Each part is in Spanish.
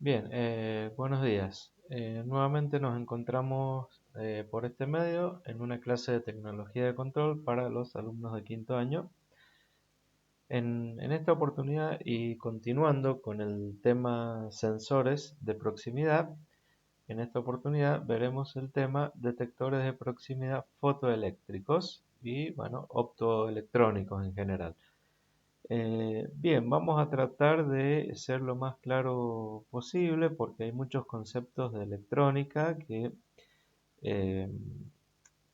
Bien, buenos días. Nuevamente nos encontramos por este medio en una clase de tecnología de control para los alumnos de quinto año. En esta oportunidad y continuando con el tema sensores de proximidad, en esta oportunidad veremos el tema detectores de proximidad fotoeléctricos y, bueno, optoelectrónicos en general. Bien, vamos a tratar de ser lo más claro posible porque hay muchos conceptos de electrónica que eh,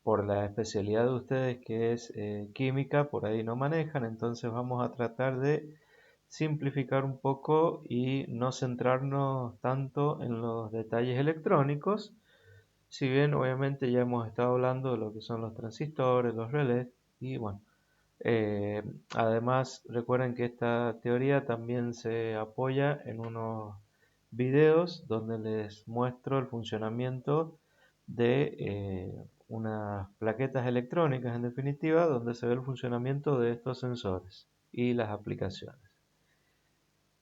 por la especialidad de ustedes que es química, por ahí no manejan, entonces vamos a tratar de simplificar un poco y no centrarnos tanto en los detalles electrónicos, si bien obviamente ya hemos estado hablando de lo que son los transistores, los relés y bueno. Eh, Además, recuerden que esta teoría también se apoya en unos videos donde les muestro el funcionamiento de unas plaquetas electrónicas, en definitiva, donde se ve el funcionamiento de estos sensores y las aplicaciones.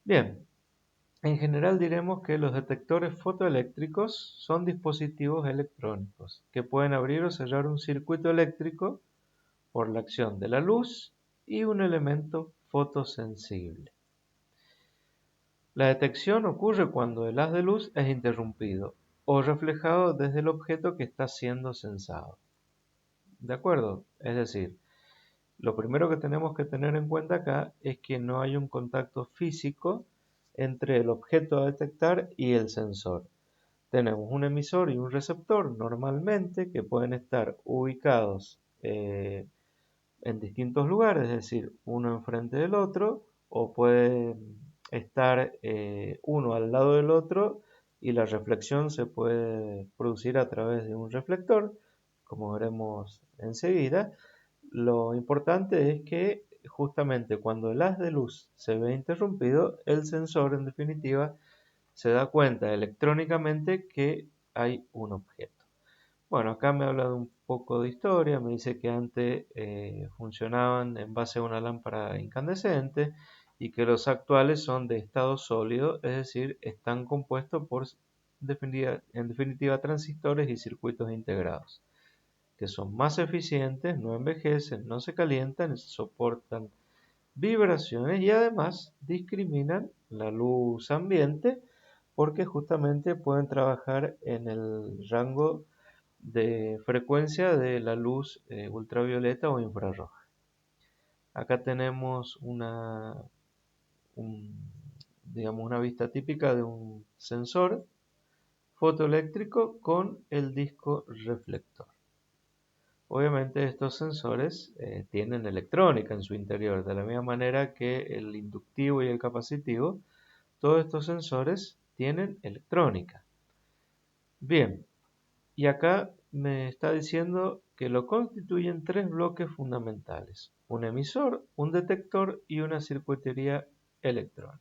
Bien, en general diremos que los detectores fotoeléctricos son dispositivos electrónicos que pueden abrir o cerrar un circuito eléctrico por la acción de la luz y un elemento fotosensible. La detección ocurre cuando el haz de luz es interrumpido o reflejado desde el objeto que está siendo sensado. ¿De acuerdo? Es decir, lo primero que tenemos que tener en cuenta acá es que no hay un contacto físico entre el objeto a detectar y el sensor. Tenemos un emisor y un receptor normalmente que pueden estar ubicados en distintos lugares, es decir, uno enfrente del otro, o puede estar uno al lado del otro y la reflexión se puede producir a través de un reflector, como veremos enseguida. Lo importante es que justamente cuando el haz de luz se ve interrumpido, el sensor en definitiva se da cuenta electrónicamente que hay un objeto. Bueno, acá me habla de un poco de historia, me dice que antes funcionaban en base a una lámpara incandescente y que los actuales son de estado sólido, es decir, están compuestos por, en definitiva, transistores y circuitos integrados, que son más eficientes, no envejecen, no se calientan, soportan vibraciones y además discriminan la luz ambiente porque justamente pueden trabajar en el rango de frecuencia de la luz ultravioleta o infrarroja. Acá tenemos un- digamos, una vista típica de un sensor fotoeléctrico con el disco reflector. Obviamente estos sensores tienen electrónica en su interior, de la misma manera que el inductivo y el capacitivo, todos estos sensores tienen electrónica. Bien, y acá me está diciendo que lo constituyen tres bloques fundamentales: un emisor, un detector y una circuitería electrónica.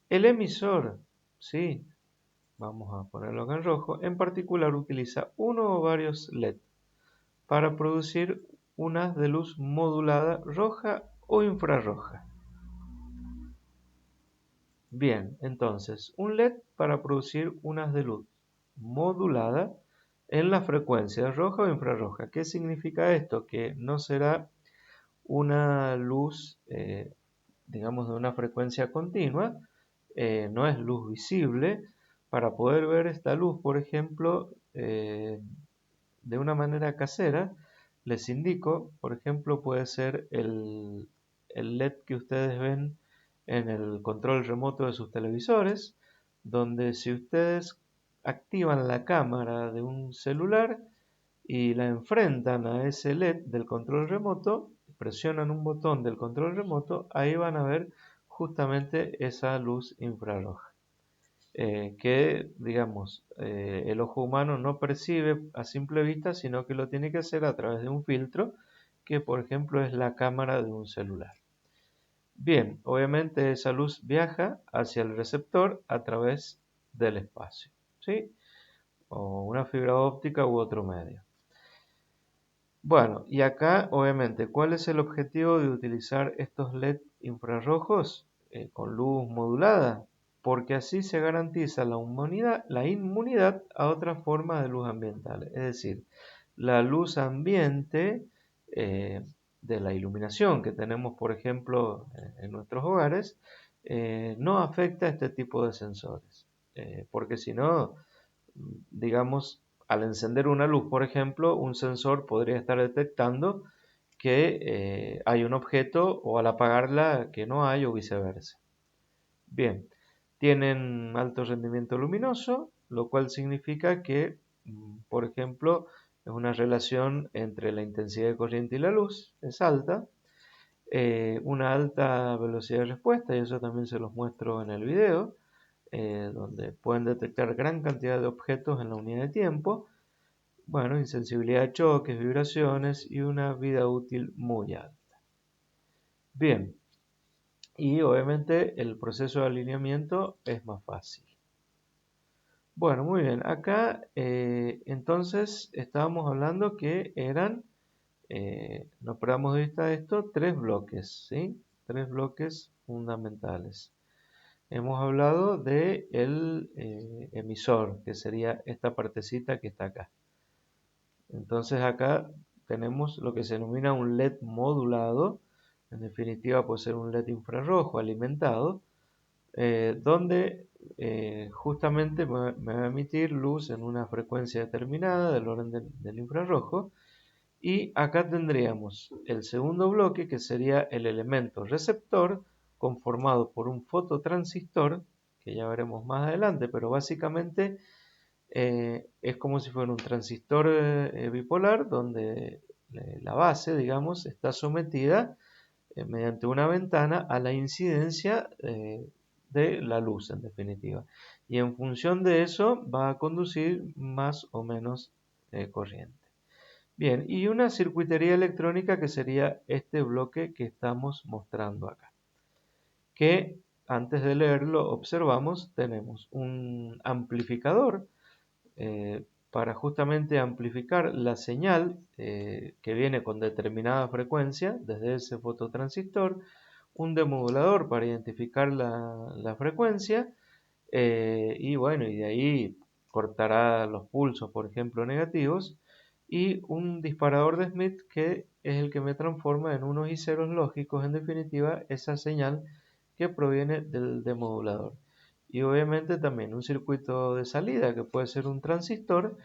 El emisor, sí, vamos a ponerlo acá en rojo, en particular utiliza uno o varios LED para producir un haz de luz modulada roja o infrarroja. Bien, entonces, un LED para producir un haz de luz modulada en la frecuencia roja o infrarroja. ¿Qué significa esto? Que no será una luz, digamos, de una frecuencia continua, no es luz visible. Para poder ver esta luz, por ejemplo, de una manera casera, les indico, por ejemplo, puede ser el LED que ustedes ven en el control remoto de sus televisores, donde si ustedes activan la cámara de un celular y la enfrentan a ese LED del control remoto, presionan un botón del control remoto, ahí van a ver justamente esa luz infrarroja que, digamos, el ojo humano no percibe a simple vista, sino que lo tiene que hacer a través de un filtro, que por ejemplo es la cámara de un celular. Bien, obviamente esa luz viaja hacia el receptor a través del espacio, ¿sí? O una fibra óptica u otro medio. Bueno, y acá obviamente, ¿cuál es el objetivo de utilizar estos LED infrarrojos con luz modulada? porque así se garantiza la inmunidad a otras formas de luz ambiental. Es decir, la luz ambiente de la iluminación que tenemos, por ejemplo, en nuestros hogares, no afecta a este tipo de sensores. Porque si no, digamos, al encender una luz, por ejemplo, un sensor podría estar detectando que hay un objeto o al apagarla que no hay o viceversa. Bien, tienen alto rendimiento luminoso, lo cual significa que, por ejemplo, es una relación entre la intensidad de corriente y la luz, es alta, una alta velocidad de respuesta, y eso también se los muestro en el video, donde pueden detectar gran cantidad de objetos en la unidad de tiempo, bueno, insensibilidad a choques, vibraciones y una vida útil muy alta. Bien, y obviamente el proceso de alineamiento es más fácil. Bueno, muy bien. Acá entonces estábamos hablando que eran, no perdamos de vista esto, tres bloques, ¿sí? Tres bloques fundamentales. Hemos hablado de el emisor, que sería esta partecita que está acá. Entonces acá tenemos lo que se denomina un LED modulado. En definitiva puede ser un LED infrarrojo alimentado, donde justamente me va a emitir luz en una frecuencia determinada del orden del infrarrojo. Y acá tendríamos el segundo bloque, que sería el elemento receptor, conformado por un fototransistor, que ya veremos más adelante, pero básicamente es como si fuera un transistor bipolar, donde la base, digamos, está sometida mediante una ventana a la incidencia de la luz, en definitiva. Y en función de eso va a conducir más o menos corriente. Bien, y una circuitería electrónica que sería este bloque que estamos mostrando acá. Que antes de leerlo observamos, tenemos un amplificador para justamente amplificar la señal que viene con determinada frecuencia desde ese fototransistor, un demodulador para identificar la frecuencia y bueno, y de ahí cortará los pulsos, por ejemplo, negativos, y un disparador de Smith que es el que me transforma en unos y ceros lógicos, en definitiva, esa señal que proviene del demodulador. Y obviamente también un circuito de salida que puede ser un transistor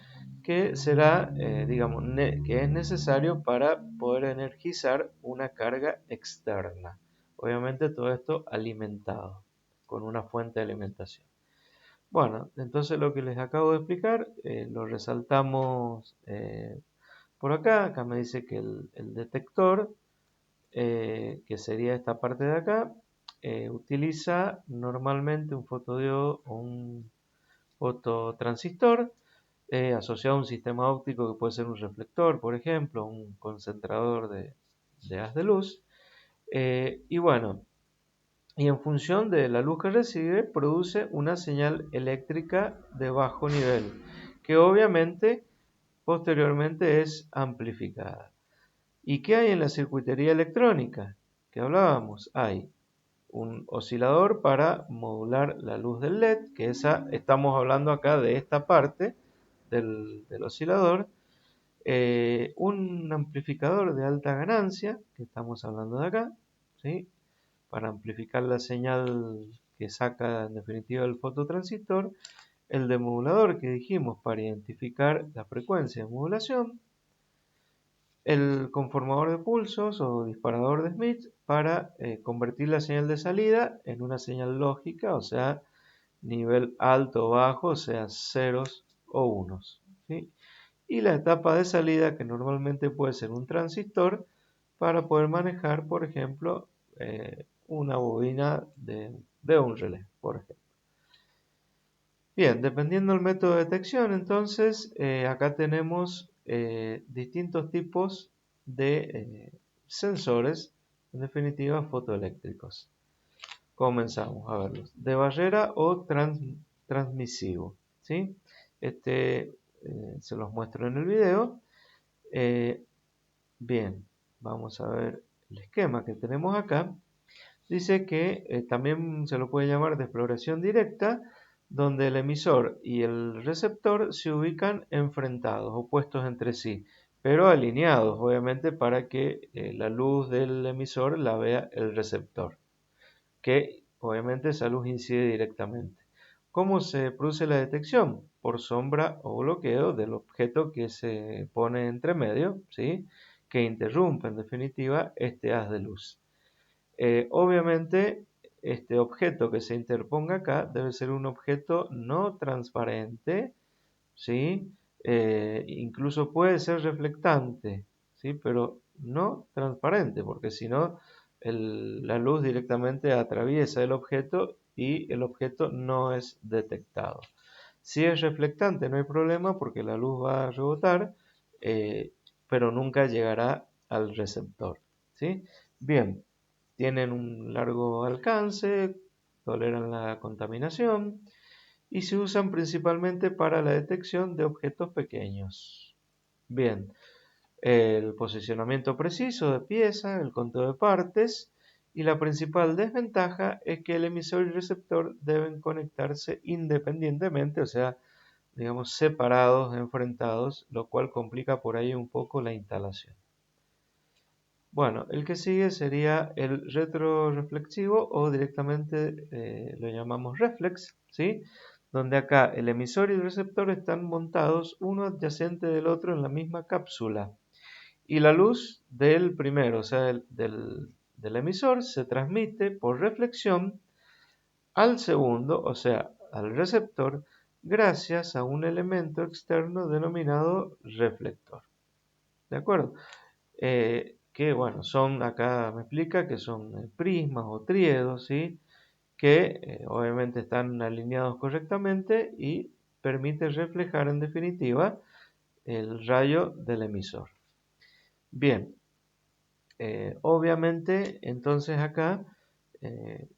que será, digamos, que es necesario para poder energizar una carga externa. Obviamente todo esto alimentado con una fuente de alimentación. Bueno, entonces lo que les acabo de explicar lo resaltamos por acá. Acá me dice que el detector, que sería esta parte de acá, utiliza normalmente un fotodiodo o un fototransistor asociado a un sistema óptico que puede ser un reflector, por ejemplo, un concentrador de haz de luz. Y bueno, y en función de la luz que recibe, produce una señal eléctrica de bajo nivel, que obviamente posteriormente es amplificada. ¿Y qué hay en la circuitería electrónica? Que hablábamos, hay un oscilador para modular la luz del LED, que estamos hablando acá de esta parte del oscilador, un amplificador de alta ganancia, que estamos hablando de acá, ¿sí? Para amplificar la señal que saca en definitiva el fototransistor, el demodulador que dijimos para identificar la frecuencia de modulación, el conformador de pulsos o disparador de Smith para convertir la señal de salida en una señal lógica, o sea, nivel alto o bajo, o sea, ceros o unos, ¿sí? Y la etapa de salida, que normalmente puede ser un transistor, para poder manejar, por ejemplo, una bobina de un relé, por ejemplo. Bien, dependiendo del método de detección, entonces, acá tenemos distintos tipos de sensores, en definitiva, fotoeléctricos. Comenzamos a verlos. De barrera o transmisivo, ¿sí? Se los muestro en el video. Bien, vamos a ver el esquema que tenemos acá. dice que también se lo puede llamar de exploración directa, donde el emisor y el receptor se ubican enfrentados, opuestos entre sí, pero alineados, obviamente, para que la luz del emisor la vea el receptor, que obviamente esa luz incide directamente. ¿Cómo se produce la detección? Por sombra o bloqueo del objeto que se pone entre medio, ¿sí? Que interrumpe en definitiva este haz de luz. Obviamente, este objeto que se interponga acá debe ser un objeto no transparente, ¿sí? Incluso puede ser reflectante, ¿sí? Pero no transparente, porque si no, la luz directamente atraviesa el objeto y el objeto no es detectado. Si es reflectante no hay problema porque la luz va a rebotar, eh, pero nunca llegará al receptor, ¿sí? Bien, tienen un largo alcance, toleran la contaminación y se usan principalmente para la detección de objetos pequeños. Bien, el posicionamiento preciso de pieza, el conteo de partes y la principal desventaja es que el emisor y receptor deben conectarse independientemente, o sea, digamos separados, enfrentados, lo cual complica por ahí un poco la instalación. Bueno, el que sigue sería el retroreflexivo o directamente lo llamamos reflex, ¿sí? Donde acá el emisor y el receptor están montados uno adyacente del otro en la misma cápsula. Y la luz del primero, o sea, del emisor, se transmite por reflexión al segundo, o sea, al receptor, gracias a un elemento externo denominado reflector. ¿De acuerdo? Que bueno, son, acá me explica que son prismas o tríedos, ¿sí? Que obviamente están alineados correctamente y permite reflejar en definitiva el rayo del emisor. Bien, obviamente entonces acá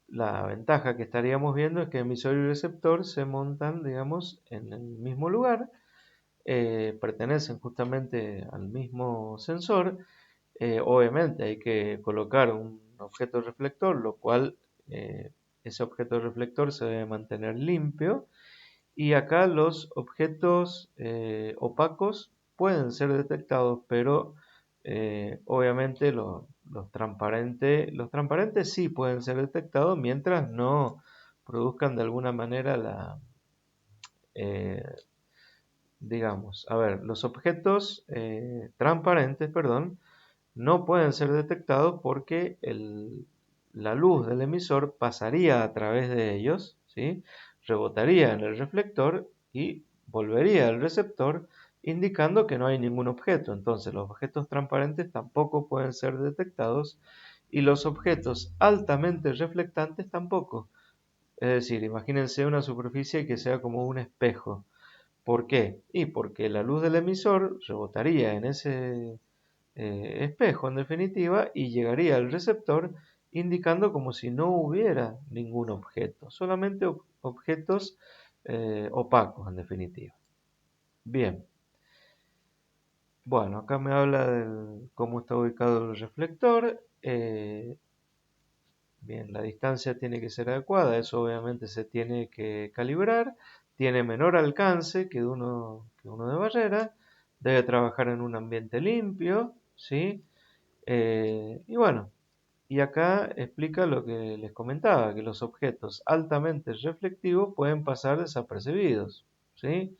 la ventaja que estaríamos viendo es que emisor y receptor se montan, digamos, en el mismo lugar, pertenecen justamente al mismo sensor. Obviamente hay que colocar un objeto reflector, lo cual ese objeto reflector se debe mantener limpio. Y acá los objetos opacos pueden ser detectados, pero obviamente los transparentes sí pueden ser detectados mientras no produzcan de alguna manera eh, digamos, a ver, los objetos transparentes, perdón, no pueden ser detectados porque la luz del emisor pasaría a través de ellos, ¿sí? Rebotaría en el reflector y volvería al receptor, indicando que no hay ningún objeto. Entonces los objetos transparentes tampoco pueden ser detectados y los objetos altamente reflectantes tampoco. Es decir, imagínense una superficie que sea como un espejo. ¿Por qué? Y porque la luz del emisor rebotaría en ese espejo en definitiva y llegaría al receptor indicando como si no hubiera ningún objeto, solamente objetos opacos en definitiva. Bien, bueno, acá me habla de cómo está ubicado el reflector. Bien, la distancia tiene que ser adecuada, eso obviamente se tiene que calibrar, tiene menor alcance que uno de barrera, debe trabajar en un ambiente limpio, ¿sí? Y bueno, y acá explica lo que les comentaba, que los objetos altamente reflectivos pueden pasar desapercibidos, ¿sí?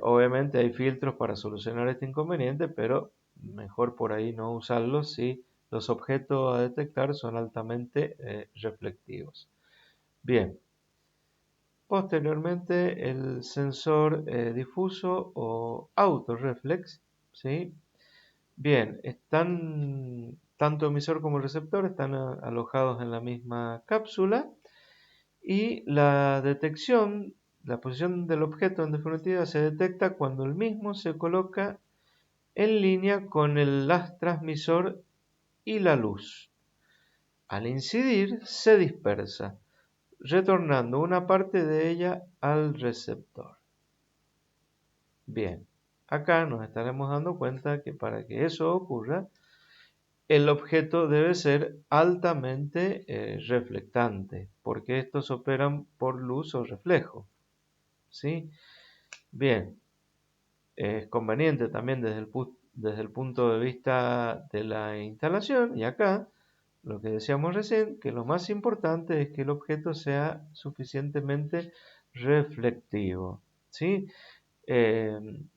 Obviamente hay filtros para solucionar este inconveniente, pero mejor por ahí no usarlos si los objetos a detectar son altamente reflectivos. Bien, posteriormente el sensor difuso o autorreflex, ¿sí? Bien, tanto emisor como receptor están alojados en la misma cápsula y la detección, la posición del objeto en definitiva se detecta cuando el mismo se coloca en línea con el transmisor y la luz. Al incidir se dispersa, retornando una parte de ella al receptor. Bien, acá nos estaremos dando cuenta que para que eso ocurra, el objeto debe ser altamente reflectante, porque estos operan por luz o reflejo, ¿sí? Bien, es conveniente también desde el punto de vista de la instalación, y acá lo que decíamos recién, que lo más importante es que el objeto sea suficientemente reflectivo, ¿sí?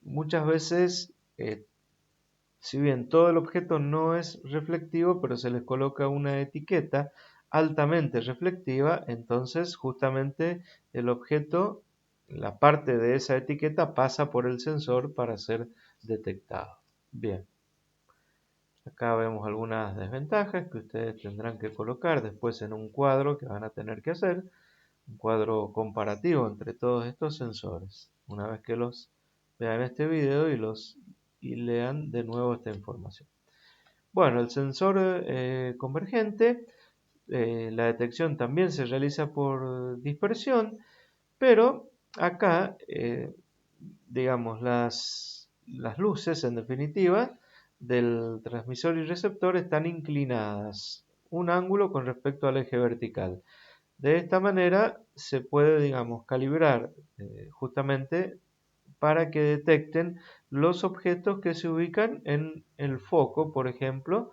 Muchas veces, si bien todo el objeto no es reflectivo, pero se les coloca una etiqueta altamente reflectiva, entonces justamente el objeto, la parte de esa etiqueta pasa por el sensor para ser detectado. Bien, acá vemos algunas desventajas que ustedes tendrán que colocar después en un cuadro que van a tener que hacer, un cuadro comparativo entre todos estos sensores. Una vez que los vean este video y lean de nuevo esta información. Bueno, el sensor convergente, la detección también se realiza por dispersión, pero acá, digamos, las luces, en definitiva, del transmisor y receptor están inclinadas un ángulo con respecto al eje vertical. De esta manera se puede, digamos, calibrar justamente para que detecten los objetos que se ubican en el foco, por ejemplo,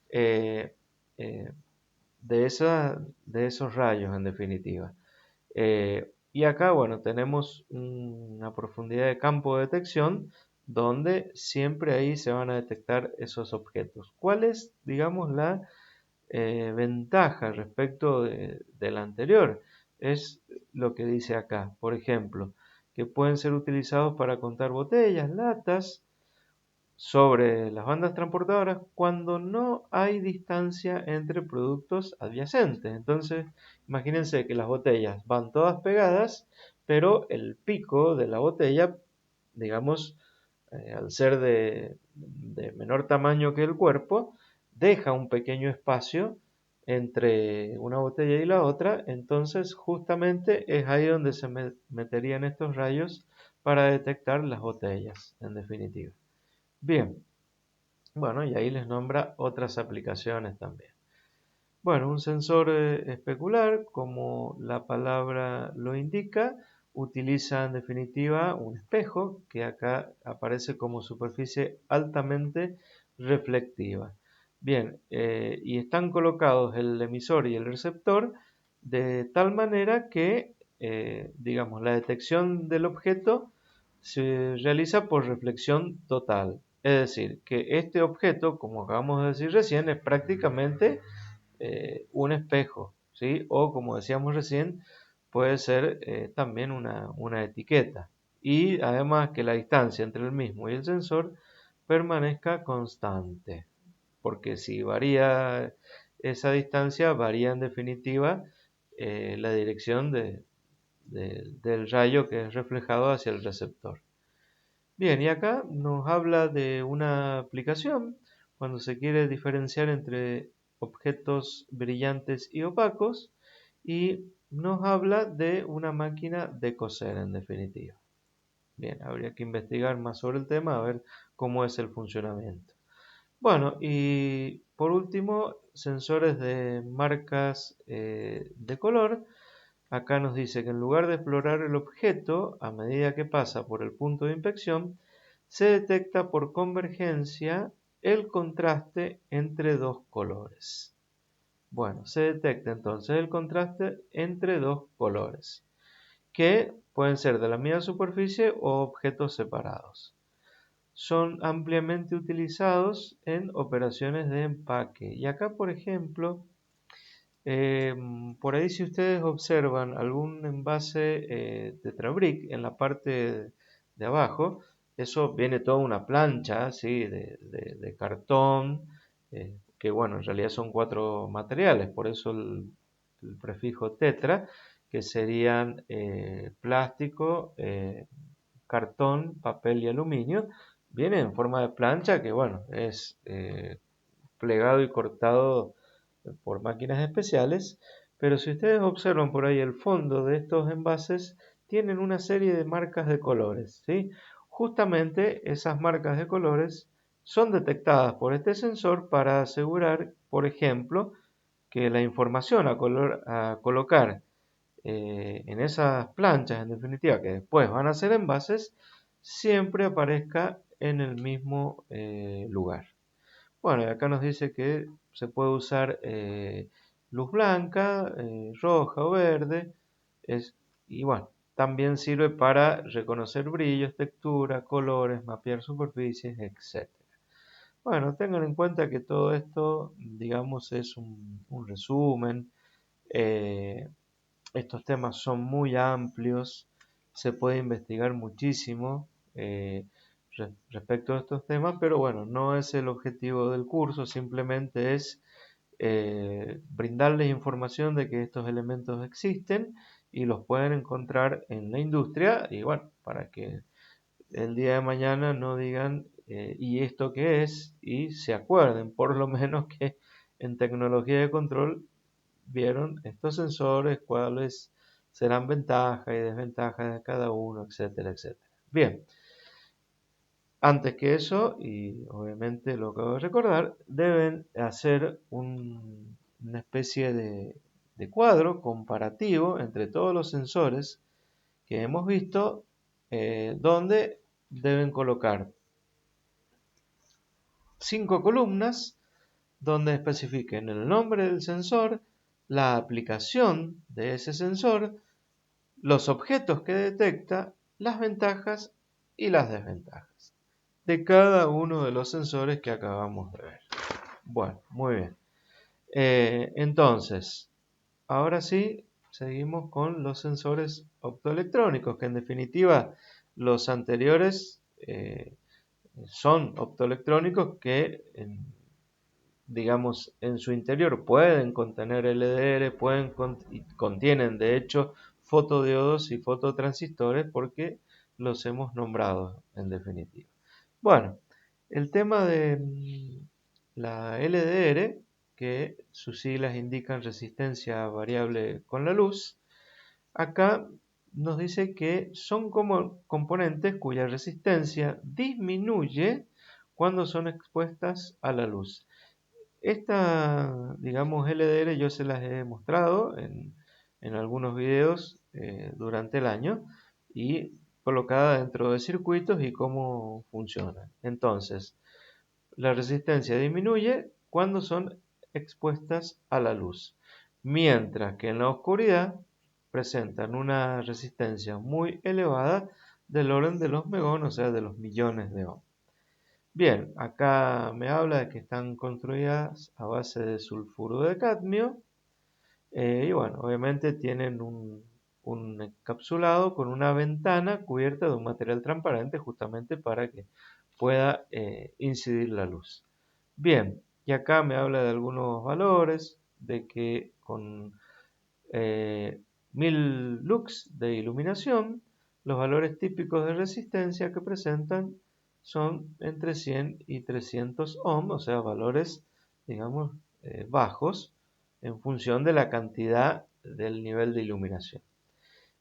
eh, eh, de esos rayos, en definitiva. Y acá, bueno, tenemos una profundidad de campo de detección donde siempre ahí se van a detectar esos objetos. ¿Cuál es, digamos, la ventaja respecto de la anterior? Es lo que dice acá, por ejemplo, que pueden ser utilizados para contar botellas, latas, sobre las bandas transportadoras cuando no hay distancia entre productos adyacentes. Entonces, imagínense que las botellas van todas pegadas, pero el pico de la botella, digamos, al ser de menor tamaño que el cuerpo, deja un pequeño espacio entre una botella y la otra, entonces justamente es ahí donde se meterían estos rayos para detectar las botellas, en definitiva. Bien, bueno, y ahí les nombra otras aplicaciones también. Bueno, un sensor especular, como la palabra lo indica, utiliza en definitiva un espejo que acá aparece como superficie altamente reflectiva. Bien, y están colocados el emisor y el receptor de tal manera que, digamos, la detección del objeto se realiza por reflexión total. Es decir, que este objeto, como acabamos de decir recién, es prácticamente un espejo, ¿sí? O como decíamos recién, puede ser también una etiqueta. Y además que la distancia entre el mismo y el sensor permanezca constante, porque si varía esa distancia, varía en definitiva la dirección del rayo que es reflejado hacia el receptor. Bien, y acá nos habla de una aplicación cuando se quiere diferenciar entre objetos brillantes y opacos, y nos habla de una máquina de coser en definitiva. Bien, habría que investigar más sobre el tema a ver cómo es el funcionamiento. Bueno, y por último, sensores de marcas de color. Acá nos dice que en lugar de explorar el objeto a medida que pasa por el punto de inspección, se detecta por convergencia el contraste entre dos colores. Bueno, se detecta entonces el contraste entre dos colores, que pueden ser de la misma superficie o objetos separados. Son ampliamente utilizados en operaciones de empaque. Y acá, por ejemplo, por ahí si ustedes observan algún envase Tetrabric en la parte de abajo, eso viene toda una plancha ¿sí? de cartón, que bueno, en realidad son cuatro materiales, por eso el prefijo tetra, que serían plástico, cartón, papel y aluminio, viene en forma de plancha que bueno, es plegado y cortado por máquinas especiales, pero si ustedes observan por ahí el fondo de estos envases, tienen una serie de marcas de colores, ¿sí? Justamente esas marcas de colores son detectadas por este sensor para asegurar, por ejemplo, que la información a colocar en esas planchas, en definitiva, que después van a ser envases, siempre aparezca en el mismo lugar. Bueno, y acá nos dice que se puede usar luz blanca, roja o verde, y bueno, también sirve para reconocer brillos, texturas, colores, mapear superficies, etc. Bueno, tengan en cuenta que todo esto, digamos, es un resumen. Eh, Estos temas son muy amplios, se puede investigar muchísimo respecto a estos temas, pero bueno, no es el objetivo del curso, simplemente es brindarles información de que estos elementos existen y los pueden encontrar en la industria y bueno, para que el día de mañana no digan ¿y esto qué es? Y se acuerden por lo menos que en tecnología de control vieron estos sensores, cuáles serán ventajas y desventajas de cada uno, etcétera, etcétera. Bien, antes que eso, y obviamente lo acabo de recordar, deben hacer una especie de cuadro comparativo entre todos los sensores que hemos visto, donde deben colocar 5 columnas donde especifiquen el nombre del sensor, la aplicación de ese sensor, los objetos que detecta, las ventajas y las desventajas de cada uno de los sensores que acabamos de ver. Bueno, muy bien. Entonces, ahora sí, seguimos con los sensores optoelectrónicos, que en definitiva los anteriores son optoelectrónicos que digamos, en su interior pueden contener LDR, contienen de hecho fotodiodos y fototransistores porque los hemos nombrado en definitiva. Bueno, el tema de la LDR, que sus siglas indican resistencia variable con la luz, acá nos dice que son como componentes cuya resistencia disminuye cuando son expuestas a la luz. Esta, digamos, LDR yo se las he mostrado en algunos videos durante el año y colocada dentro de circuitos y cómo funciona. Entonces, la resistencia disminuye cuando son expuestas a la luz, mientras que en la oscuridad presentan una resistencia muy elevada del orden de los megón, o sea, de los millones de ohms. Bien, acá me habla de que están construidas a base de sulfuro de cadmio y bueno, obviamente tienen un encapsulado con una ventana cubierta de un material transparente justamente para que pueda incidir la luz. Bien, y acá me habla de algunos valores, de que con 1000 lux de iluminación, los valores típicos de resistencia que presentan son entre 100 y 300 ohm, o sea, valores, digamos, bajos en función de la cantidad del nivel de iluminación.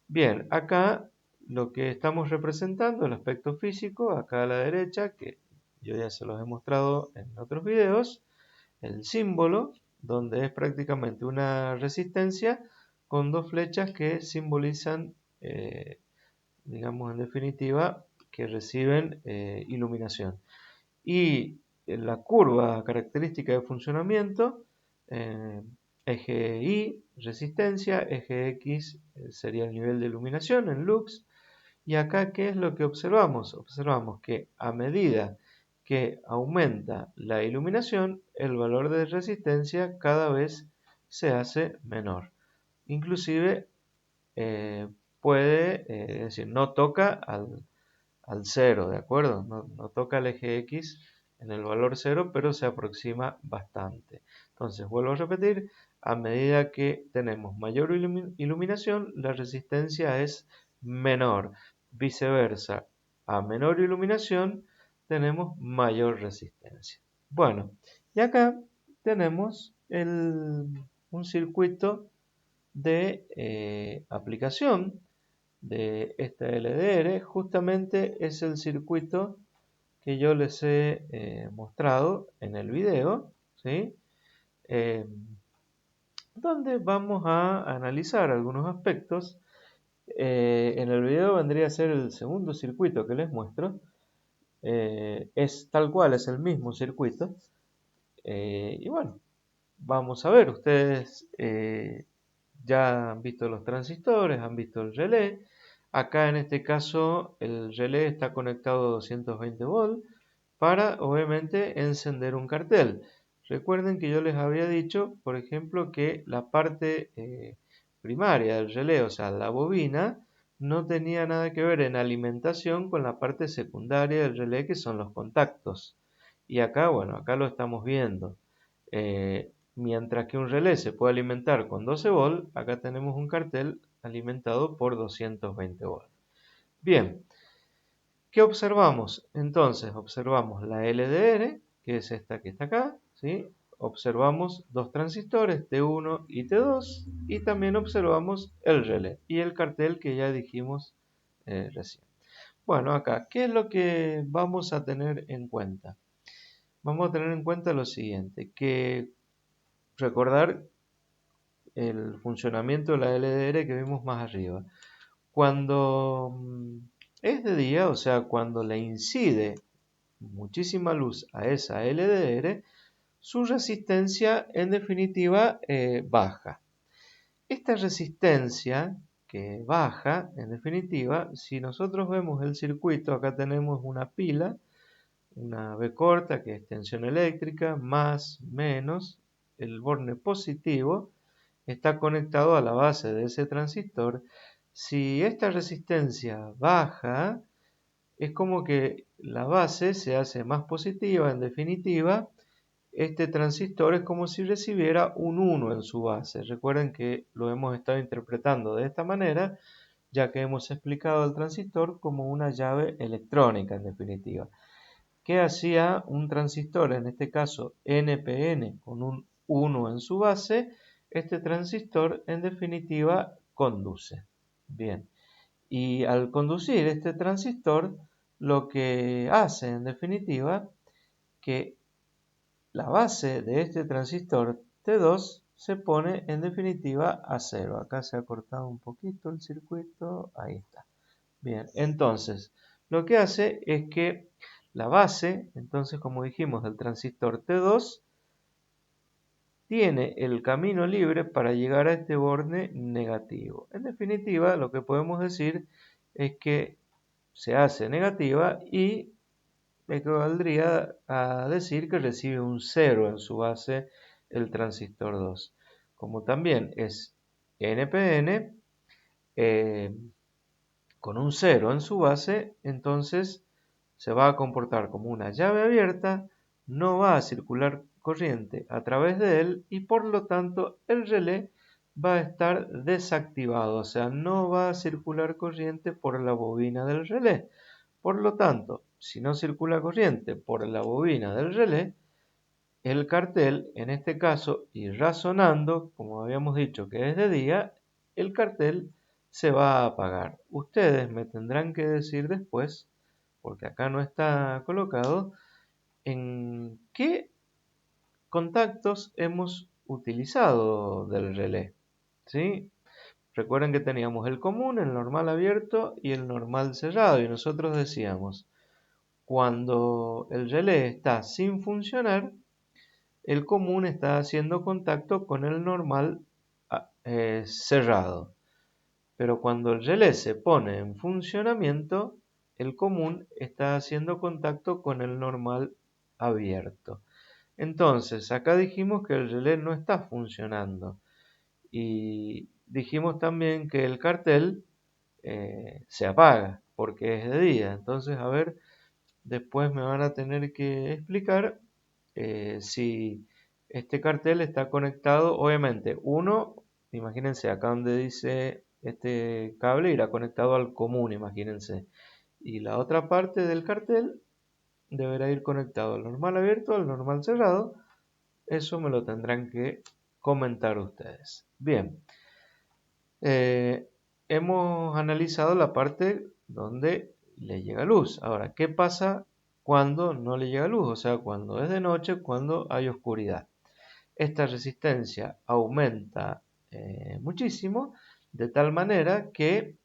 Bien, acá lo que estamos representando, el aspecto físico, acá a la derecha, que yo ya se los he mostrado en otros videos, el símbolo, donde es prácticamente una resistencia con dos flechas que simbolizan, digamos en definitiva, que reciben iluminación. Y la curva característica de funcionamiento, eh, eje Y, resistencia, eje X sería el nivel de iluminación en lux, y acá, ¿qué es lo que observamos? Observamos que a medida que aumenta la iluminación, el valor de resistencia cada vez se hace menor. Inclusive puede, es decir, no toca al cero, ¿de acuerdo? No toca el eje X en el valor cero, pero se aproxima bastante. Entonces, vuelvo a repetir, a medida que tenemos mayor iluminación, la resistencia es menor. Viceversa, a menor iluminación tenemos mayor resistencia. Bueno, y acá tenemos un circuito de aplicación de esta LDR. Justamente es el circuito que yo les he mostrado en el video, ¿sí? Eh, donde vamos a analizar algunos aspectos. En el video vendría a ser el segundo circuito que les muestro. Es tal cual, es el mismo circuito. Y bueno, vamos a ver, ustedes ya han visto los transistores, han visto el relé. Acá en este caso el relé está conectado a 220 volts para obviamente encender un cartel. Recuerden que yo les había dicho, por ejemplo, que la parte primaria del relé, o sea, la bobina, no tenía nada que ver en alimentación con la parte secundaria del relé, que son los contactos. Y acá, bueno, acá lo estamos viendo. Mientras que un relé se puede alimentar con 12 volts, acá tenemos un cartel alimentado por 220 volts. Bien, ¿qué observamos? Entonces observamos la LDR, que es esta que está acá, ¿sí? Observamos dos transistores T1 y T2 y también observamos el relé y el cartel que ya dijimos recién. Bueno, acá, ¿qué es lo que vamos a tener en cuenta? Vamos a tener en cuenta lo siguiente, que recordar el funcionamiento de la LDR que vimos más arriba. Cuando es de día, o sea, cuando le incide muchísima luz a esa LDR, su resistencia en definitiva baja. Esta resistencia que baja, en definitiva, si nosotros vemos el circuito, acá tenemos una pila, una B corta que es tensión eléctrica, más, menos, el borne positivo está conectado a la base de ese transistor. Si esta resistencia baja, es como que la base se hace más positiva. En definitiva, este transistor es como si recibiera un 1 en su base. Recuerden que lo hemos estado interpretando de esta manera, ya que hemos explicado el transistor como una llave electrónica, en definitiva. ¿Qué hacía un transistor? En este caso NPN con un 1 en su base. Este transistor en definitiva conduce. Bien, y al conducir este transistor, lo que hace en definitiva que la base de este transistor T2 se pone en definitiva a 0. Acá se ha cortado un poquito el circuito, ahí está. Bien, entonces lo que hace es que la base, entonces como dijimos, del transistor T2 tiene el camino libre para llegar a este borde negativo. En definitiva, lo que podemos decir es que se hace negativa y equivaldría a decir que recibe un 0 en su base el transistor 2. Como también es NPN con un 0 en su base, entonces se va a comportar como una llave abierta, no va a circular corriente a través de él y por lo tanto el relé va a estar desactivado, o sea, no va a circular corriente por la bobina del relé. Por lo tanto, si no circula corriente por la bobina del relé, el cartel, en este caso, y razonando, como habíamos dicho que es de día, el cartel se va a apagar. Ustedes me tendrán que decir después, porque acá no está colocado, en qué contactos hemos utilizado del relé. ¿Sí? Recuerden que teníamos el común, el normal abierto y el normal cerrado. Y nosotros decíamos, cuando el relé está sin funcionar, el común está haciendo contacto con el normal cerrado. Pero cuando el relé se pone en funcionamiento, el común está haciendo contacto con el normal abierto. Entonces, acá dijimos que el relé no está funcionando. Y dijimos también que el cartel se apaga porque es de día. Entonces, a ver, después me van a tener que explicar si este cartel está conectado. Obviamente, uno, imagínense, acá donde dice este cable irá conectado al común, imagínense. Y la otra parte del cartel deberá ir conectado al normal abierto, al normal cerrado. Eso me lo tendrán que comentar ustedes. Bien, eh, hemos analizado la parte donde le llega luz. Ahora, ¿qué pasa cuando no le llega luz, o sea, cuando es de noche, cuando hay oscuridad. Esta resistencia aumenta muchísimo, de tal manera que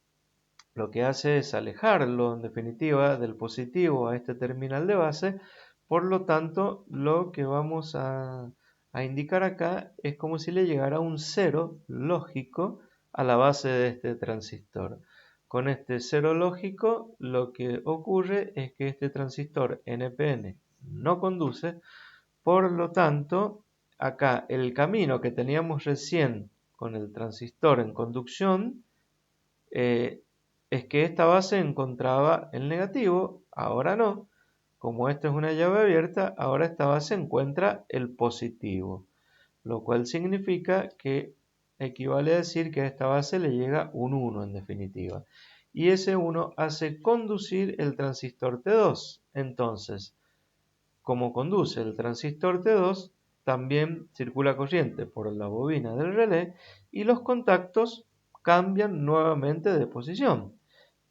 lo que hace es alejarlo en definitiva del positivo a este terminal de base. Por lo tanto, lo que vamos a indicar acá es como si le llegara un cero lógico a la base de este transistor. Con este cero lógico, lo que ocurre es que este transistor NPN no conduce. Por lo tanto, acá el camino que teníamos recién con el transistor en conducción, es que esta base encontraba el negativo, ahora no. Como esto es una llave abierta, ahora esta base encuentra el positivo, lo cual significa que equivale a decir que a esta base le llega un 1 en definitiva. Y ese 1 hace conducir el transistor T2. Entonces, como conduce el transistor T2, también circula corriente por la bobina del relé y los contactos cambian nuevamente de posición.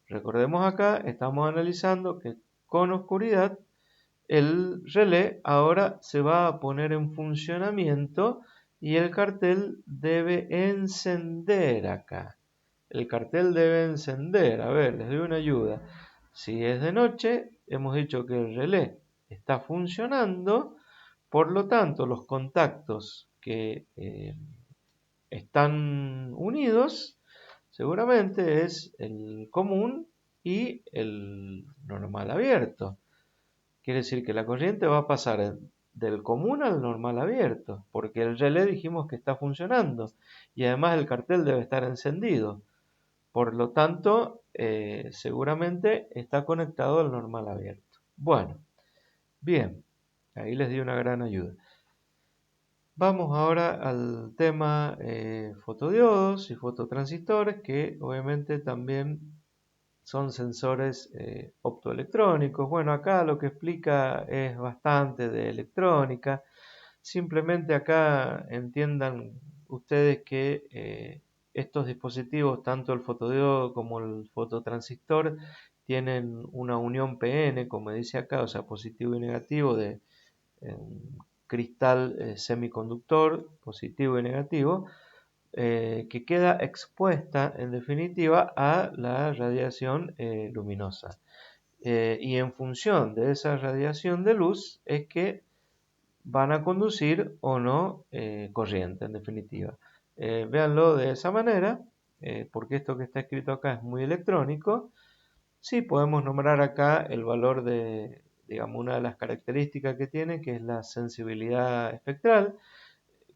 Recordemos acá, estamos analizando que con oscuridad el relé ahora se va a poner en funcionamiento y el cartel debe encender acá. El cartel debe encender. A ver, les doy una ayuda. Si es de noche, hemos dicho que el relé está funcionando, por lo tanto los contactos que están unidos seguramente es el común y el normal abierto. Quiere decir que la corriente va a pasar del común al normal abierto, porque el relé dijimos que está funcionando y además el cartel debe estar encendido. Por lo tanto, seguramente está conectado al normal abierto. Bueno, bien, ahí les di una gran ayuda. Vamos ahora al tema fotodiodos y fototransistores, que obviamente también son sensores optoelectrónicos. Bueno, acá lo que explica es bastante de electrónica. Simplemente acá entiendan ustedes que estos dispositivos, tanto el fotodiodo como el fototransistor, tienen una unión PN, como dice acá, o sea, positivo y negativo de un cristal semiconductor, positivo y negativo, que queda expuesta en definitiva a la radiación luminosa. Y en función de esa radiación de luz es que van a conducir o no corriente en definitiva. Véanlo de esa manera, porque esto que está escrito acá es muy electrónico. Sí, podemos nombrar acá el valor de, digamos, una de las características que tiene, que es la sensibilidad espectral,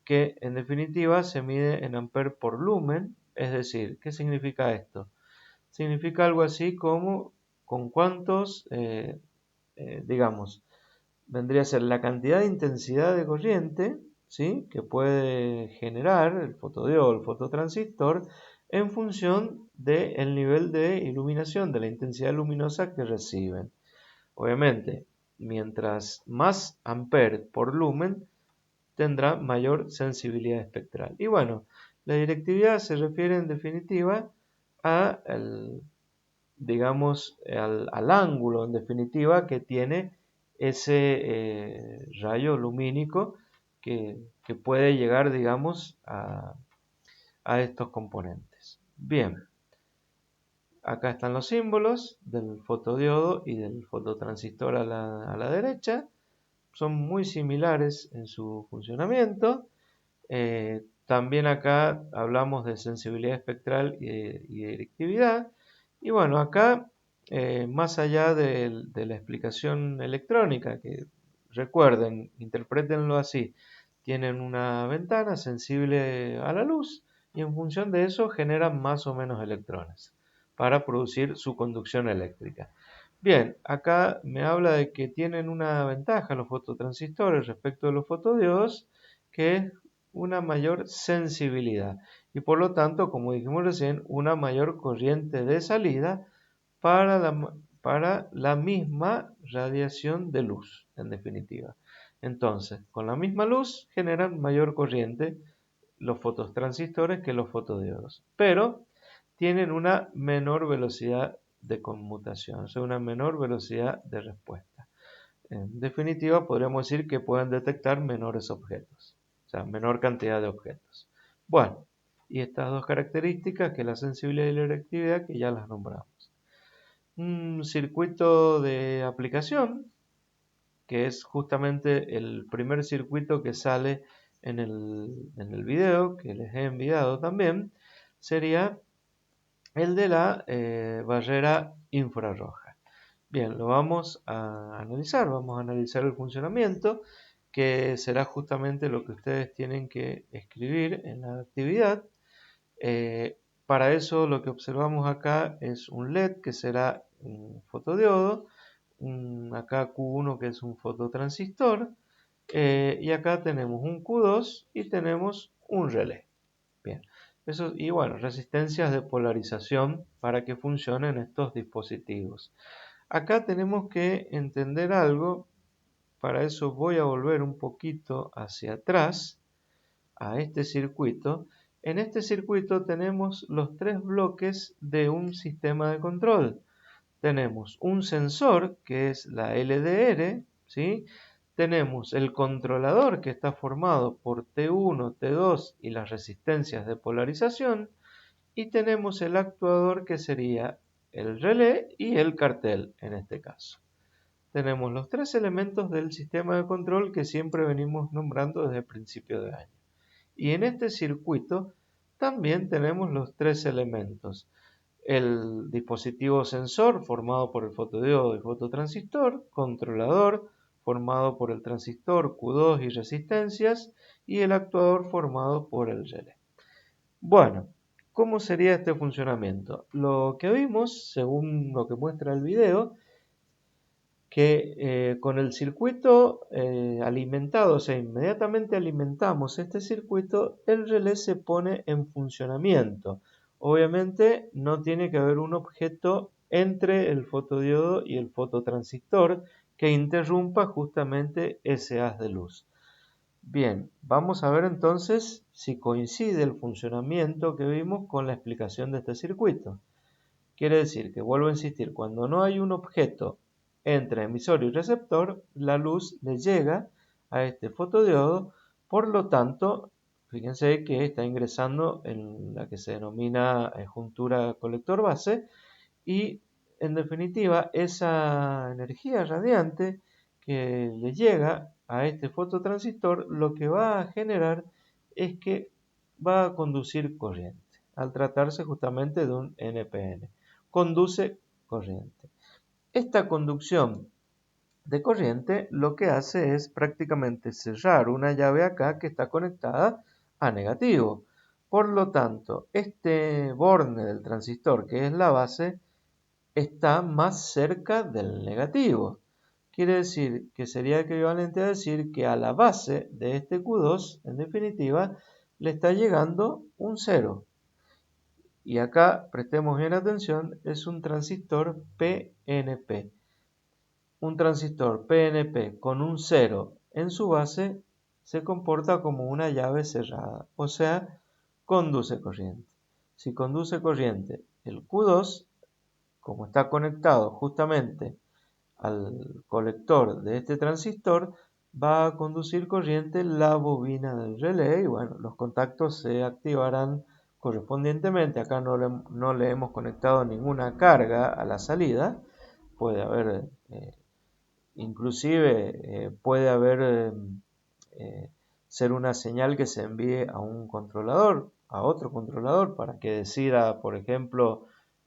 que en definitiva se mide en amperes por lumen. Es decir, ¿qué significa esto? Significa algo así como con cuántos, digamos, vendría a ser la cantidad de intensidad de corriente, ¿sí?, que puede generar el fotodiodo o el fototransistor en función del nivel de iluminación, de la intensidad luminosa que reciben. Obviamente, mientras más amperes por lumen, tendrá mayor sensibilidad espectral. Y bueno, la directividad se refiere en definitiva a digamos, al ángulo en definitiva que tiene ese rayo lumínico que puede llegar, digamos, a estos componentes. Bien, acá están los símbolos del fotodiodo y del fototransistor a la derecha. Son muy similares en su funcionamiento. También acá hablamos de sensibilidad espectral y de directividad. Y bueno, acá, más allá de la explicación electrónica, que recuerden, interprétenlo así, tienen una ventana sensible a la luz y en función de eso generan más o menos electrones para producir su conducción eléctrica. Bien, acá me habla de que tienen una ventaja los fototransistores respecto de los fotodiodos, que es una mayor sensibilidad y por lo tanto, como dijimos recién, una mayor corriente de salida para la misma radiación de luz, en definitiva. Entonces, con la misma luz generan mayor corriente los fototransistores que los fotodiodos, pero tienen una menor velocidad de conmutación, o sea, una menor velocidad de respuesta. En definitiva, podríamos decir que pueden detectar menores objetos, o sea, menor cantidad de objetos. Bueno, y estas dos características, que es la sensibilidad y la directividad, que ya las nombramos. Un circuito de aplicación, que es justamente el primer circuito que sale en el video, que les he enviado también, sería el de la barrera infrarroja. Bien, lo vamos a analizar el funcionamiento, que será justamente lo que ustedes tienen que escribir en la actividad. Para eso lo que observamos acá es un LED, que será un fotodiodo, acá Q1, que es un fototransistor, y acá tenemos un Q2 y tenemos un relé. Bien, eso, y bueno, resistencias de polarización para que funcionen estos dispositivos. Acá tenemos que entender algo, para eso voy a volver un poquito hacia atrás a este circuito. En este circuito tenemos los tres bloques de un sistema de control. Tenemos un sensor, que es la LDR, ¿sí? Tenemos el controlador, que está formado por T1, T2 y las resistencias de polarización, y tenemos el actuador, que sería el relé y el cartel en este caso. Tenemos los tres elementos del sistema de control que siempre venimos nombrando desde el principio de año. Y en este circuito también tenemos los tres elementos. El dispositivo sensor, formado por el fotodiodo y fototransistor, controlador, formado por el transistor Q2 y resistencias, y el actuador, formado por el relé. Bueno, ¿cómo sería este funcionamiento? Lo que vimos, según lo que muestra el video, que con el circuito alimentado, o sea, inmediatamente alimentamos este circuito, el relé se pone en funcionamiento. Obviamente no tiene que haber un objeto entre el fotodiodo y el fototransistor que interrumpa justamente ese haz de luz. Bien, vamos a ver entonces si coincide el funcionamiento que vimos con la explicación de este circuito. Quiere decir que, vuelvo a insistir, cuando no hay un objeto entre emisor y receptor, la luz le llega a este fotodiodo, por lo tanto, fíjense que está ingresando en la que se denomina juntura colector-base, y en definitiva esa energía radiante que le llega a este fototransistor lo que va a generar es que va a conducir corriente, al tratarse justamente de un NPN. Conduce corriente. Esta conducción de corriente lo que hace es prácticamente cerrar una llave acá que está conectada a negativo. Por lo tanto, este borne del transistor, que es la base, está más cerca del negativo. Quiere decir que sería equivalente a decir que a la base de este Q2, en definitiva, le está llegando un 0. Y acá, prestemos bien atención, es un transistor PNP. Un transistor PNP con un 0 en su base se comporta como una llave cerrada, o sea, conduce corriente. Si conduce corriente el Q2, como está conectado justamente al colector de este transistor, va a conducir corriente la bobina del relé y bueno, los contactos se activarán correspondientemente. Acá no le hemos conectado ninguna carga a la salida. Puede haber, inclusive puede haber ser una señal que se envíe a un controlador, a otro controlador, para que decida, por ejemplo,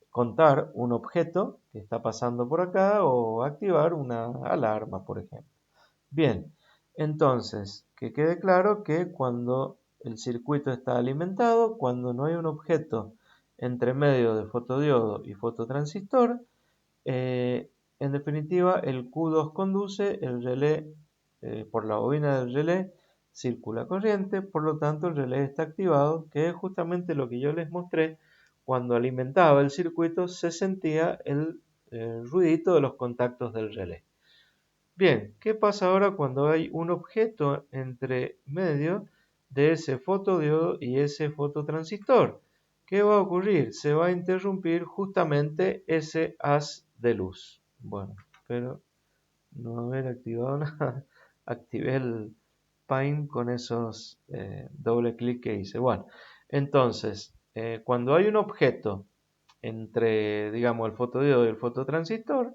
contar un objeto que está pasando por acá o activar una alarma, por ejemplo. Bien, entonces, que quede claro que cuando el circuito está alimentado, cuando no hay un objeto entre medio de fotodiodo y fototransistor, en definitiva el Q2 conduce, el relé, por la bobina del relé circula corriente, por lo tanto el relé está activado, que es justamente lo que yo les mostré. Cuando alimentaba el circuito se sentía el ruidito de los contactos del relé. Bien, ¿qué pasa ahora cuando hay un objeto entre medio de ese fotodiodo y ese fototransistor? ¿Qué va a ocurrir? Se va a interrumpir justamente ese haz de luz. Bueno, pero no haber activado nada. Activé el Paint con esos doble clic que hice. Bueno, entonces, cuando hay un objeto entre, digamos, el fotodiodo y el fototransistor,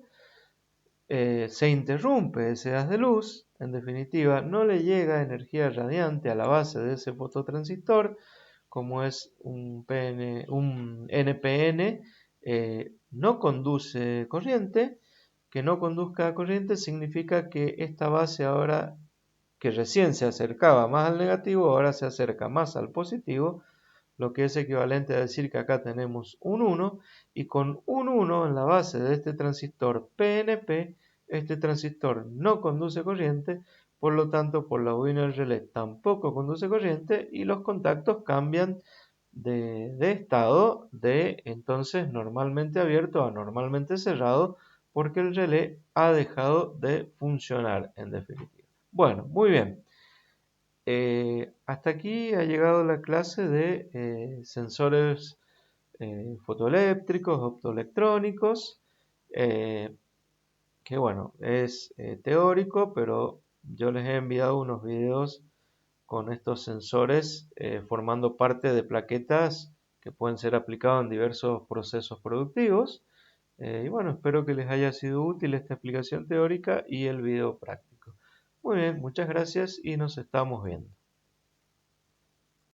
se interrumpe ese haz de luz, en definitiva, no le llega energía radiante a la base de ese fototransistor, como es un NPN, no conduce corriente. Que no conduzca corriente significa que esta base ahora, que recién se acercaba más al negativo, ahora se acerca más al positivo, lo que es equivalente a decir que acá tenemos un 1, y con un 1 en la base de este transistor PNP, este transistor no conduce corriente, por lo tanto por la bobina del relé tampoco conduce corriente, y los contactos cambian de estado de entonces normalmente abierto a normalmente cerrado, porque el relé ha dejado de funcionar en definitiva. Bueno, muy bien. Hasta aquí ha llegado la clase de sensores fotoeléctricos, optoelectrónicos, eh, que bueno, es teórico, pero yo les he enviado unos videos con estos sensores formando parte de plaquetas que pueden ser aplicados en diversos procesos productivos. Y bueno, espero que les haya sido útil esta explicación teórica y el video práctico. Muy bien, muchas gracias y nos estamos viendo.